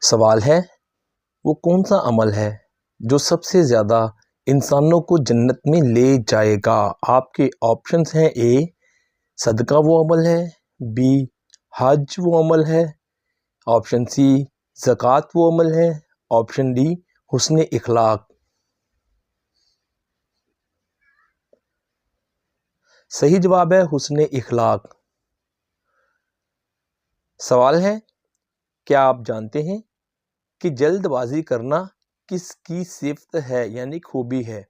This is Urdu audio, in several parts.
سوال ہے وہ کون سا عمل ہے جو سب سے زیادہ انسانوں کو جنت میں لے جائے گا؟ آپ کے آپشنز ہیں: اے صدقہ وہ عمل ہے، بی حج وہ عمل ہے، آپشن سی زکوٰۃ وہ عمل ہے، آپشن ڈی حسن اخلاق۔ صحیح جواب ہے حسن اخلاق۔ سوال ہے کیا آپ جانتے ہیں کہ جلد بازی کرنا کس کی صفت ہے یعنی خوبی ہے؟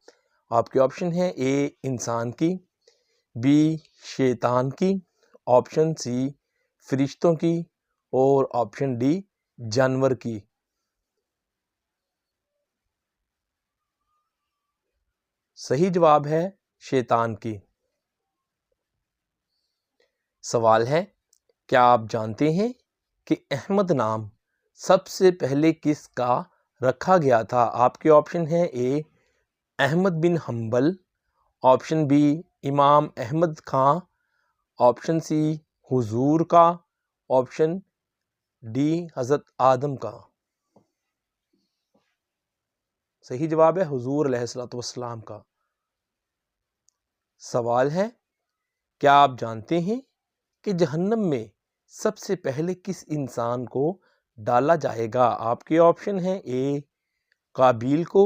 آپ کے آپشن ہیں: اے انسان کی، بی شیطان کی، آپشن سی فرشتوں کی اور آپشن ڈی جانور کی۔ صحیح جواب ہے شیطان کی۔ سوال ہے کیا آپ جانتے ہیں کہ احمد نام سب سے پہلے کس کا رکھا گیا تھا؟ آپ کے آپشن ہیں: اے احمد بن حنبل، آپشن بی امام احمد خان، آپشن سی حضور کا، آپشن ڈی حضرت آدم کا۔ صحیح جواب ہے حضور علیہ الصلوۃ والسلام کا۔ سوال ہے کیا آپ جانتے ہیں کہ جہنم میں سب سے پہلے کس انسان کو ڈالا جائے گا؟ آپ کے آپشن ہیں: اے قابیل کو،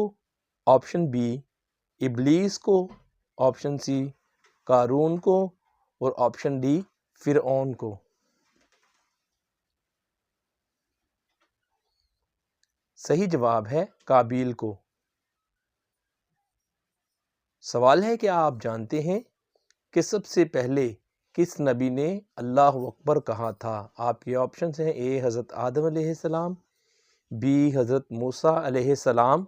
آپشن بی ابلیس کو، آپشن سی قارون کو اور آپشن ڈی فرعون کو۔ صحیح جواب ہے قابیل کو۔ سوال ہے کیا آپ جانتے ہیں کہ سب سے پہلے کس نبی نے اللہ اکبر کہا تھا؟ آپ کے آپشنز ہیں: اے حضرت آدم علیہ السلام، بی حضرت موسیٰ علیہ السلام،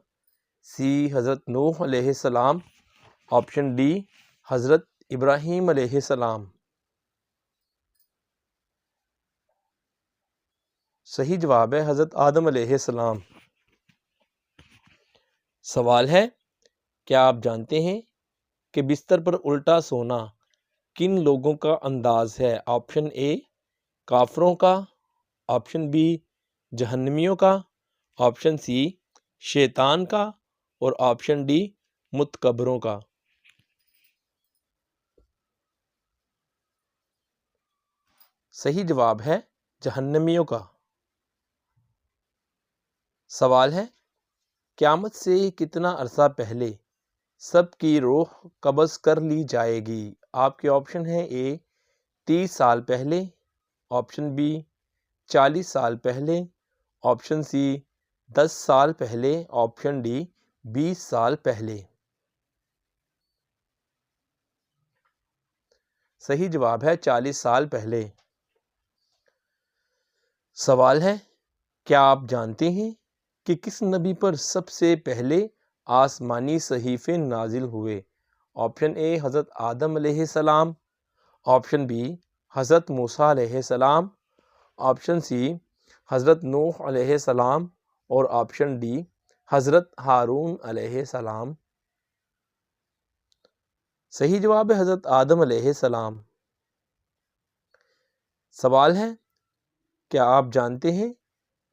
سی حضرت نوح علیہ السلام، آپشن ڈی حضرت ابراہیم علیہ السلام۔ صحیح جواب ہے حضرت آدم علیہ السلام۔ سوال ہے کیا آپ جانتے ہیں کہ بستر پر الٹا سونا کن لوگوں کا انداز ہے؟ آپشن اے کافروں کا، آپشن بی جہنمیوں کا، آپشن سی شیطان کا اور آپشن ڈی متکبروں کا۔ صحیح جواب ہے جہنمیوں کا۔ سوال ہے قیامت سے کتنا عرصہ پہلے سب کی روح قبض کر لی جائے گی؟ آپ کے آپشن ہیں: اے 30 سال پہلے، آپشن بی 40 سال پہلے، آپشن سی 10 سال پہلے، آپشن ڈی 20 سال پہلے۔ صحیح جواب ہے 40 سال پہلے۔ سوال ہے کیا آپ جانتے ہیں کہ کس نبی پر سب سے پہلے آسمانی صحیفے نازل ہوئے؟ آپشن اے حضرت آدم علیہ السلام، آپشن بی حضرت موسیٰ علیہ السلام، آپشن سی حضرت نوح علیہ السلام اور آپشن ڈی حضرت ہارون علیہ السلام۔ صحیح جواب ہے حضرت آدم علیہ السلام۔ سوال ہے کیا آپ جانتے ہیں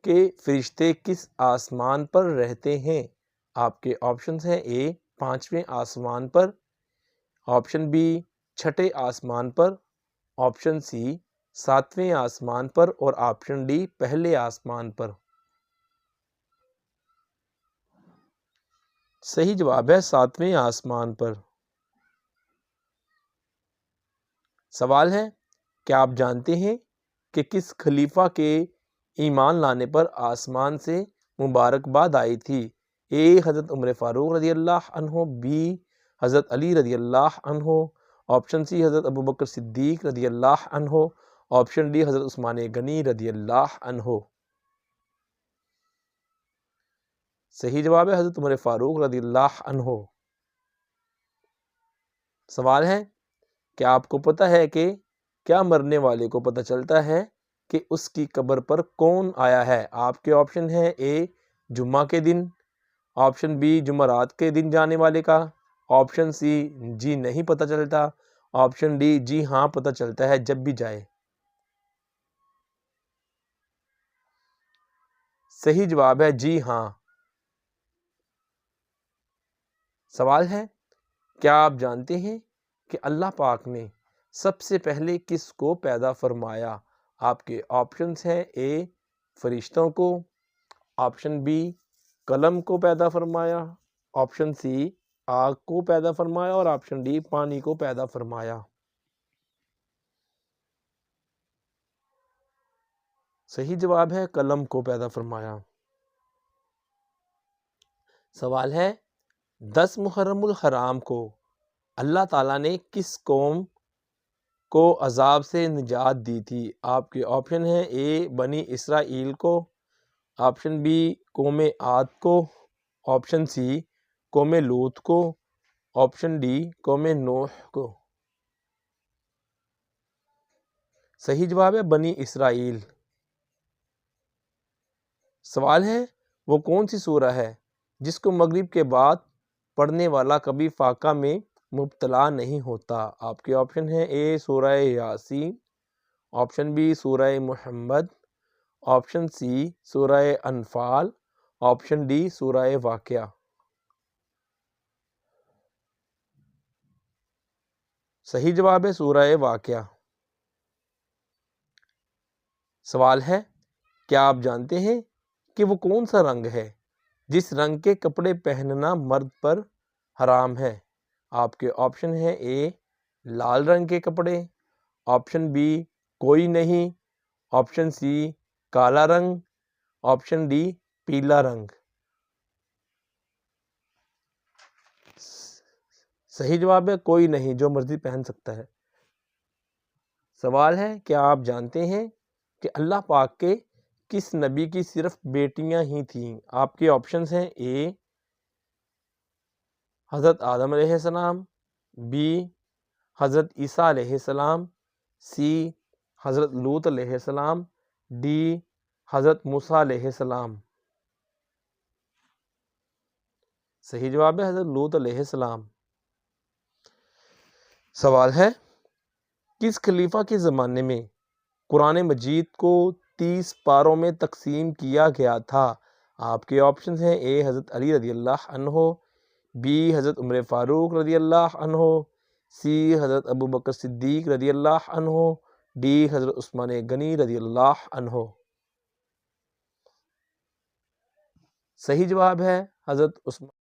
کہ فرشتے کس آسمان پر رہتے ہیں؟ آپ کے آپشنز ہیں: اے 5ویں آسمان پر، آپشن بی 6 آسمان پر، آپشن سی 7ویں آسمان پر اور آپشن ڈی پہلے آسمان پر۔ صحیح جواب ہے 7ویں آسمان پر۔ سوال ہے کیا آپ جانتے ہیں کہ کس خلیفہ کے ایمان لانے پر آسمان سے مبارکباد آئی تھی؟ اے حضرت عمر فاروق رضی اللہ عنہ، بی حضرت علی رضی اللہ عنہ، آپشن سی حضرت ابوبکر صدیق رضی اللہ عنہ، آپشن ڈی حضرت عثمان غنی رضی اللہ عنہ۔ صحیح جواب ہے حضرت عمر فاروق رضی اللہ عنہ۔ سوال ہے کیا آپ کو پتہ ہے کہ کیا مرنے والے کو پتہ چلتا ہے کہ اس کی قبر پر کون آیا ہے؟ آپ کے آپشن ہیں: اے جمعہ کے دن، آپشن بی جمعرات کے دن جانے والے کا، آپشن سی جی نہیں پتہ چلتا، آپشن ڈی جی ہاں پتہ چلتا ہے جب بھی جائے۔ صحیح جواب ہے جی ہاں۔ سوال ہے، کیا آپ جانتے ہیں کہ اللہ پاک نے سب سے پہلے کس کو پیدا فرمایا؟ آپ کے آپشنز ہیں، اے فرشتوں کو، آپشن بی قلم کو پیدا فرمایا، آپشن سی آگ کو پیدا فرمایا اور آپشن ڈی پانی کو پیدا فرمایا۔ صحیح جواب ہے قلم کو پیدا فرمایا۔ سوال ہے، 10 محرم الحرام کو اللہ تعالیٰ نے کس قوم کو عذاب سے نجات دی تھی؟ آپ کے آپشن ہیں، اے بنی اسرائیل کو، آپشن بی قوم عاد کو، آپشن سی قوم لوط کو، آپشن ڈی قوم نوح کو۔ صحیح جواب ہے بنی اسرائیل۔ سوال ہے، وہ کون سی سورہ ہے جس کو مغرب کے بعد پڑھنے والا کبھی فاقہ میں مبتلا نہیں ہوتا؟ آپ کے آپشن ہیں، اے سورہ یاسین، آپشن بی سورہ محمد، آپشن سی سورہ انفال، آپشن ڈی سورہ واقعہ۔ صحیح جواب ہے سورہ واقعہ۔ سوال ہے، کیا آپ جانتے ہیں کہ وہ کون سا رنگ ہے جس رنگ کے کپڑے پہننا مرد پر حرام ہے؟ آپ کے آپشن ہیں، اے لال رنگ کے کپڑے، آپشن بی کوئی نہیں، آپشن سی کالا رنگ، آپشن ڈی پیلا رنگ۔ صحیح جواب ہے کوئی نہیں، جو مرضی پہن سکتا ہے۔ سوال ہے، کیا آپ جانتے ہیں کہ اللہ پاک کے کس نبی کی صرف بیٹیاں ہی تھیں؟ آپ کے آپشنز ہیں، اے حضرت آدم علیہ السلام، بی حضرت عیسیٰ علیہ السلام، سی حضرت لوط علیہ السلام، ڈی حضرت موسیٰ علیہ السلام۔ صحیح جواب ہے حضرت لوط علیہ السلام۔ سوال ہے، کس خلیفہ کے زمانے میں قرآن مجید کو 30 پاروں میں تقسیم کیا گیا تھا؟ آپ کے آپشنز ہیں، اے حضرت علی رضی اللہ عنہ، بی حضرت عمر فاروق رضی اللہ عنہ، سی حضرت ابو بکر صدیق رضی اللہ عنہ، ڈی حضرت عثمان غنی رضی اللہ عنہ۔ صحیح جواب ہے حضرت عثمان